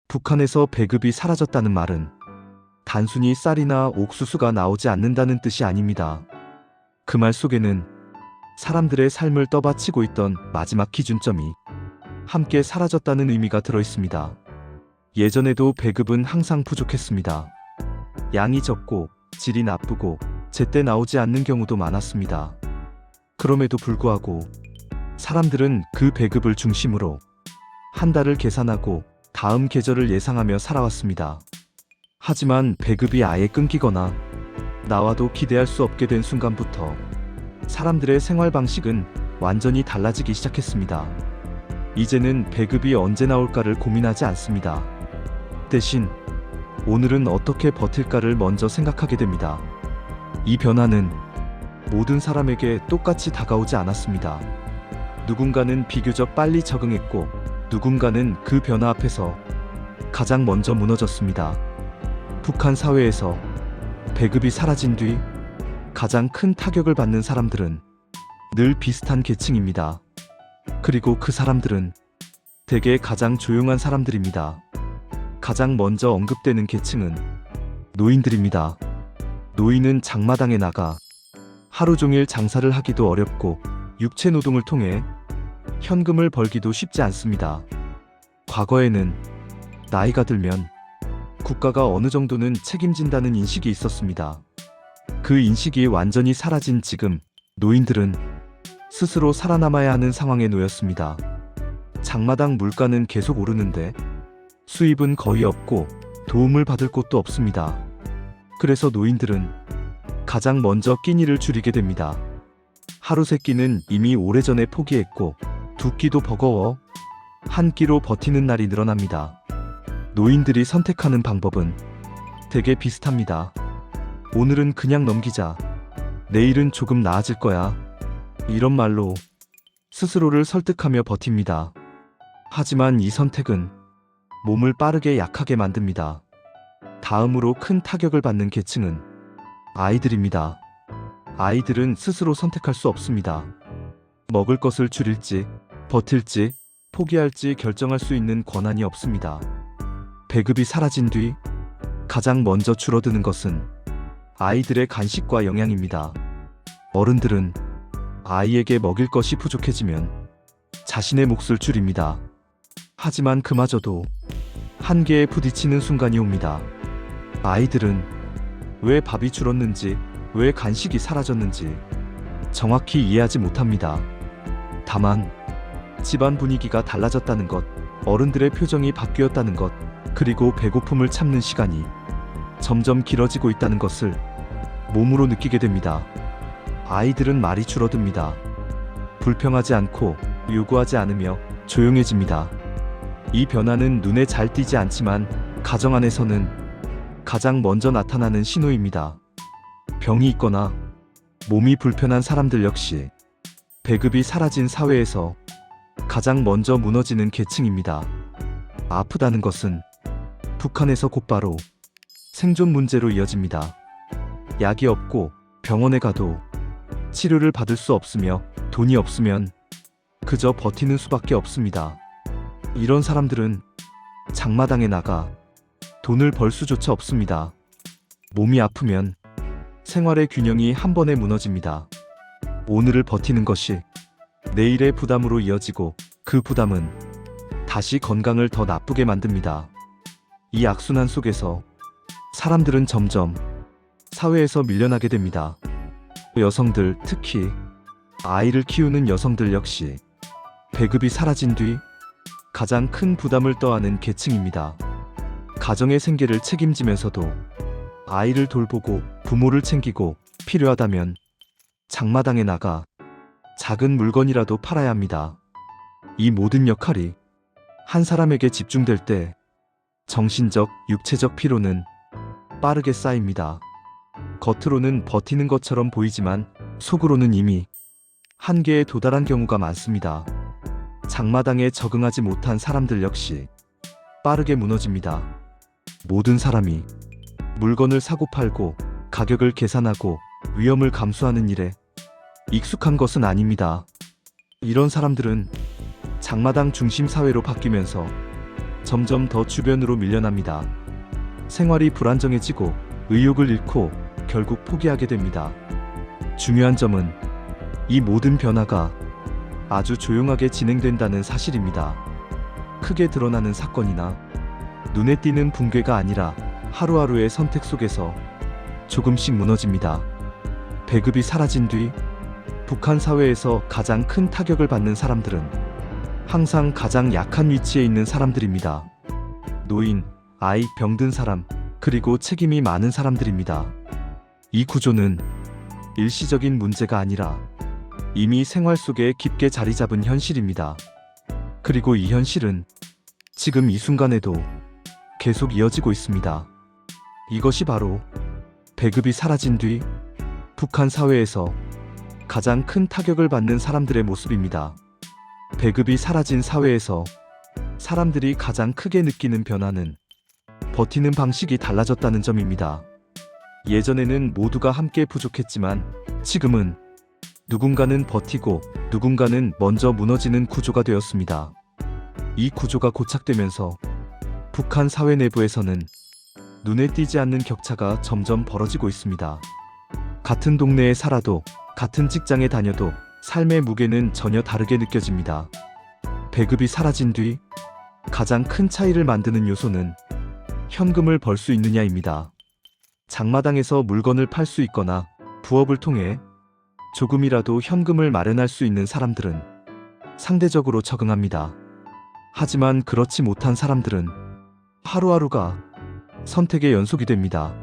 북한에서 배급이 사라졌다는 말은 단순히 쌀이나 옥수수가 나오지 않는다는 뜻이 아닙니다. 그 말 속에는 사람들의 삶을 떠받치고 있던 마지막 기준점이 함께 사라졌다는 의미가 들어 있습니다. 예전에도 배급은 항상 부족했습니다. 양이 적고 질이 나쁘고 제때 나오지 않는 경우도 많았습니다. 그럼에도 불구하고 사람들은 그 배급을 중심으로 한 달을 계산하고 다음 계절을 예상하며 살아왔습니다. 하지만 배급이 아예 끊기거나 나와도 기대할 수 없게 된 순간부터 사람들의 생활 방식은 완전히 달라지기 시작했습니다. 이제는 배급이 언제 나올까를 고민하지 않습니다. 대신 오늘은 어떻게 버틸까를 먼저 생각하게 됩니다. 이 변화는 모든 사람에게 똑같이 다가오지 않았습니다. 누군가는 비교적 빨리 적응했고 누군가는 그 변화 앞에서 가장 먼저 무너졌습니다. 북한 사회에서 배급이 사라진 뒤 가장 큰 타격을 받는 사람들은 늘 비슷한 계층입니다. 그리고 그 사람들은 대개 가장 조용한 사람들입니다. 가장 먼저 언급되는 계층은 노인들입니다. 노인은 장마당에 나가 하루 종일 장사를 하기도 어렵고 육체 노동을 통해 현금을 벌기도 쉽지 않습니다. 과거에는 나이가 들면 국가가 어느 정도는 책임진다는 인식이 있었습니다. 그 인식이 완전히 사라진 지금 노인들은 스스로 살아남아야 하는 상황에 놓였습니다. 장마당 물가는 계속 오르는데 수입은 거의 없고 도움을 받을 곳도 없습니다. 그래서 노인들은 가장 먼저 끼니를 줄이게 됩니다. 하루 세 끼는 이미 오래전에 포기했고 두 끼도 버거워 한 끼로 버티는 날이 늘어납니다. 노인들이 선택하는 방법은 되게 비슷합니다. 오늘은 그냥 넘기자. 내일은 조금 나아질 거야. 이런 말로 스스로를 설득하며 버팁니다. 하지만 이 선택은 몸을 빠르게 약하게 만듭니다. 다음으로 큰 타격을 받는 계층은 아이들입니다. 아이들은 스스로 선택할 수 없습니다. 먹을 것을 줄일지, 버틸지, 포기할지 결정할 수 있는 권한이 없습니다. 배급이 사라진 뒤 가장 먼저 줄어드는 것은 아이들의 간식과 영양입니다. 어른들은 아이에게 먹일 것이 부족해지면 자신의 몫을 줄입니다. 하지만 그마저도 한계에 부딪히는 순간이 옵니다. 아이들은 왜 밥이 줄었는지, 왜 간식이 사라졌는지 정확히 이해하지 못합니다. 다만 집안 분위기가 달라졌다는 것, 어른들의 표정이 바뀌었다는 것, 그리고 배고픔을 참는 시간이 점점 길어지고 있다는 것을 몸으로 느끼게 됩니다. 아이들은 말이 줄어듭니다. 불평하지 않고 요구하지 않으며 조용해집니다. 이 변화는 눈에 잘 띄지 않지만 가정 안에서는 가장 먼저 나타나는 신호입니다. 병이 있거나 몸이 불편한 사람들 역시 배급이 사라진 사회에서 가장 먼저 무너지는 계층입니다. 아프다는 것은 북한에서 곧바로 생존 문제로 이어집니다. 약이 없고 병원에 가도 치료를 받을 수 없으며 돈이 없으면 그저 버티는 수밖에 없습니다. 이런 사람들은 장마당에 나가 돈을 벌 수조차 없습니다. 몸이 아프면 생활의 균형이 한 번에 무너집니다. 오늘을 버티는 것이 내일의 부담으로 이어지고 그 부담은 다시 건강을 더 나쁘게 만듭니다. 이 악순환 속에서 사람들은 점점 사회에서 밀려나게 됩니다. 여성들, 특히 아이를 키우는 여성들 역시 배급이 사라진 뒤 가장 큰 부담을 떠안는 계층입니다. 가정의 생계를 책임지면서도 아이를 돌보고 부모를 챙기고 필요하다면 장마당에 나가 작은 물건이라도 팔아야 합니다. 이 모든 역할이 한 사람에게 집중될 때 정신적, 육체적 피로는 빠르게 쌓입니다. 겉으로는 버티는 것처럼 보이지만 속으로는 이미 한계에 도달한 경우가 많습니다. 장마당에 적응하지 못한 사람들 역시 빠르게 무너집니다. 모든 사람이 물건을 사고 팔고 가격을 계산하고 위험을 감수하는 일에 익숙한 것은 아닙니다. 이런 사람들은 장마당 중심 사회로 바뀌면서 점점 더 주변으로 밀려납니다. 생활이 불안정해지고 의욕을 잃고 결국 포기하게 됩니다. 중요한 점은 이 모든 변화가 아주 조용하게 진행된다는 사실입니다. 크게 드러나는 사건이나 눈에 띄는 붕괴가 아니라 하루하루의 선택 속에서 조금씩 무너집니다. 배급이 사라진 뒤 북한 사회에서 가장 큰 타격을 받는 사람들은 항상 가장 약한 위치에 있는 사람들입니다. 노인, 아이, 병든 사람, 그리고 책임이 많은 사람들입니다. 이 구조는 일시적인 문제가 아니라 이미 생활 속에 깊게 자리 잡은 현실입니다. 그리고 이 현실은 지금 이 순간에도 계속 이어지고 있습니다. 이것이 바로 배급이 사라진 뒤 북한 사회에서 가장 큰 타격을 받는 사람들의 모습입니다. 배급이 사라진 사회에서 사람들이 가장 크게 느끼는 변화는 버티는 방식이 달라졌다는 점입니다. 예전에는 모두가 함께 부족했지만 지금은 누군가는 버티고 누군가는 먼저 무너지는 구조가 되었습니다. 이 구조가 고착되면서 북한 사회 내부에서는 눈에 띄지 않는 격차가 점점 벌어지고 있습니다. 같은 동네에 살아도 같은 직장에 다녀도 삶의 무게는 전혀 다르게 느껴집니다. 배급이 사라진 뒤 가장 큰 차이를 만드는 요소는 현금을 벌 수 있느냐입니다. 장마당에서 물건을 팔 수 있거나 부업을 통해 조금이라도 현금을 마련할 수 있는 사람들은 상대적으로 적응합니다. 하지만 그렇지 못한 사람들은 하루하루가 선택의 연속이 됩니다.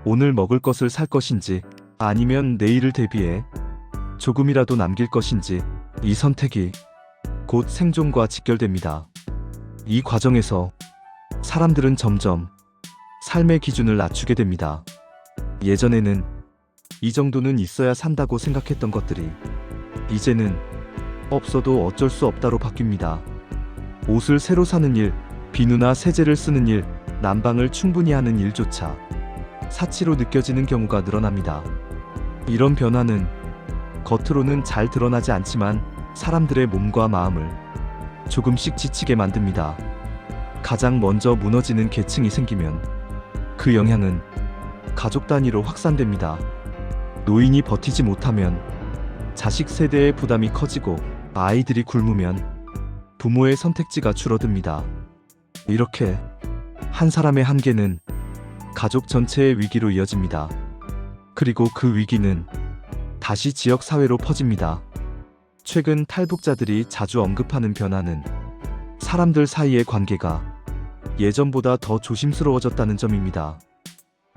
오늘 먹을 것을 살 것인지 아니면 내일을 대비해 조금이라도 남길 것인지 이 선택이 곧 생존과 직결됩니다. 이 과정에서 사람들은 점점 삶의 기준을 낮추게 됩니다. 예전에는 이 정도는 있어야 산다고 생각했던 것들이 이제는 없어도 어쩔 수 없다로 바뀝니다. 옷을 새로 사는 일, 비누나 세제를 쓰는 일, 난방을 충분히 하는 일조차 사치로 느껴지는 경우가 늘어납니다. 이런 변화는 겉으로는 잘 드러나지 않지만 사람들의 몸과 마음을 조금씩 지치게 만듭니다. 가장 먼저 무너지는 계층이 생기면 그 영향은 가족 단위로 확산됩니다. 노인이 버티지 못하면 자식 세대의 부담이 커지고 아이들이 굶으면 부모의 선택지가 줄어듭니다. 이렇게 한 사람의 한계는 가족 전체의 위기로 이어집니다. 그리고 그 위기는 다시 지역 사회로 퍼집니다. 최근 탈북자들이 자주 언급하는 변화는 사람들 사이의 관계가 예전보다 더 조심스러워졌다는 점입니다.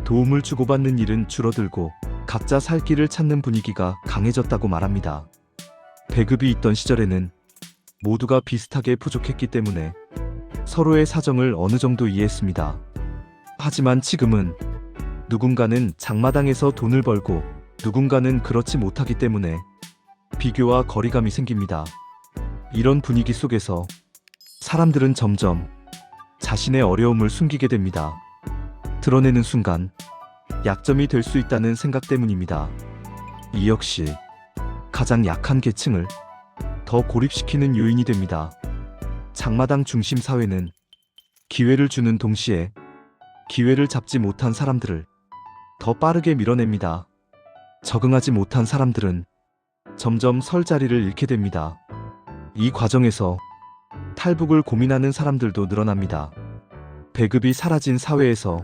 도움을 주고받는 일은 줄어들고 각자 살 길을 찾는 분위기가 강해졌다고 말합니다. 배급이 있던 시절에는 모두가 비슷하게 부족했기 때문에 서로의 사정을 어느 정도 이해했습니다. 하지만 지금은 누군가는 장마당에서 돈을 벌고 누군가는 그렇지 못하기 때문에 비교와 거리감이 생깁니다. 이런 분위기 속에서 사람들은 점점 자신의 어려움을 숨기게 됩니다. 드러내는 순간 약점이 될 수 있다는 생각 때문입니다. 이 역시 가장 약한 계층을 더 고립시키는 요인이 됩니다. 장마당 중심 사회는 기회를 주는 동시에 기회를 잡지 못한 사람들을 더 빠르게 밀어냅니다. 적응하지 못한 사람들은 점점 설 자리를 잃게 됩니다. 이 과정에서 탈북을 고민하는 사람들도 늘어납니다. 배급이 사라진 사회에서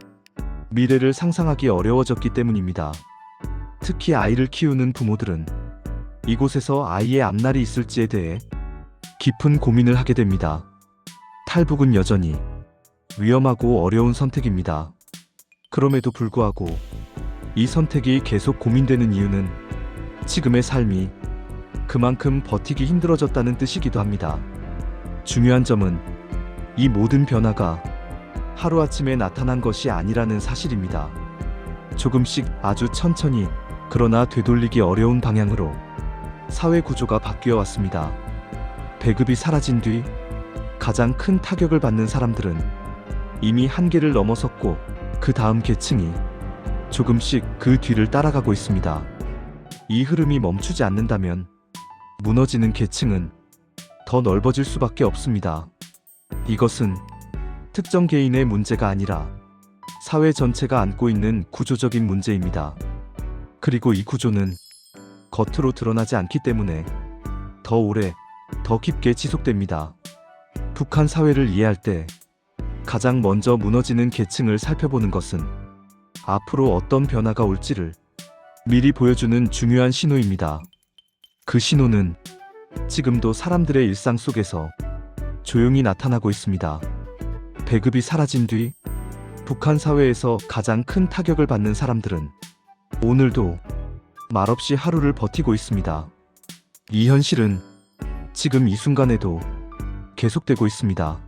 미래를 상상하기 어려워졌기 때문입니다. 특히 아이를 키우는 부모들은 이곳에서 아이의 앞날이 있을지에 대해 깊은 고민을 하게 됩니다. 탈북은 여전히 위험하고 어려운 선택입니다. 그럼에도 불구하고 이 선택이 계속 고민되는 이유는 지금의 삶이 그만큼 버티기 힘들어졌다는 뜻이기도 합니다. 중요한 점은 이 모든 변화가 하루아침에 나타난 것이 아니라는 사실입니다. 조금씩 아주 천천히 그러나 되돌리기 어려운 방향으로 사회 구조가 바뀌어 왔습니다. 배급이 사라진 뒤 가장 큰 타격을 받는 사람들은 이미 한계를 넘어섰고 그 다음 계층이 조금씩 그 뒤를 따라가고 있습니다. 이 흐름이 멈추지 않는다면 무너지는 계층은 더 넓어질 수밖에 없습니다. 이것은 특정 개인의 문제가 아니라 사회 전체가 안고 있는 구조적인 문제입니다. 그리고 이 구조는 겉으로 드러나지 않기 때문에 더 오래, 더 깊게 지속됩니다. 북한 사회를 이해할 때 가장 먼저 무너지는 계층을 살펴보는 것은 앞으로 어떤 변화가 올지를 미리 보여주는 중요한 신호입니다. 그 신호는 지금도 사람들의 일상 속에서 조용히 나타나고 있습니다. 배급이 사라진 뒤 북한 사회에서 가장 큰 타격을 받는 사람들은 오늘도 말없이 하루를 버티고 있습니다. 이 현실은 지금 이 순간에도 계속되고 있습니다.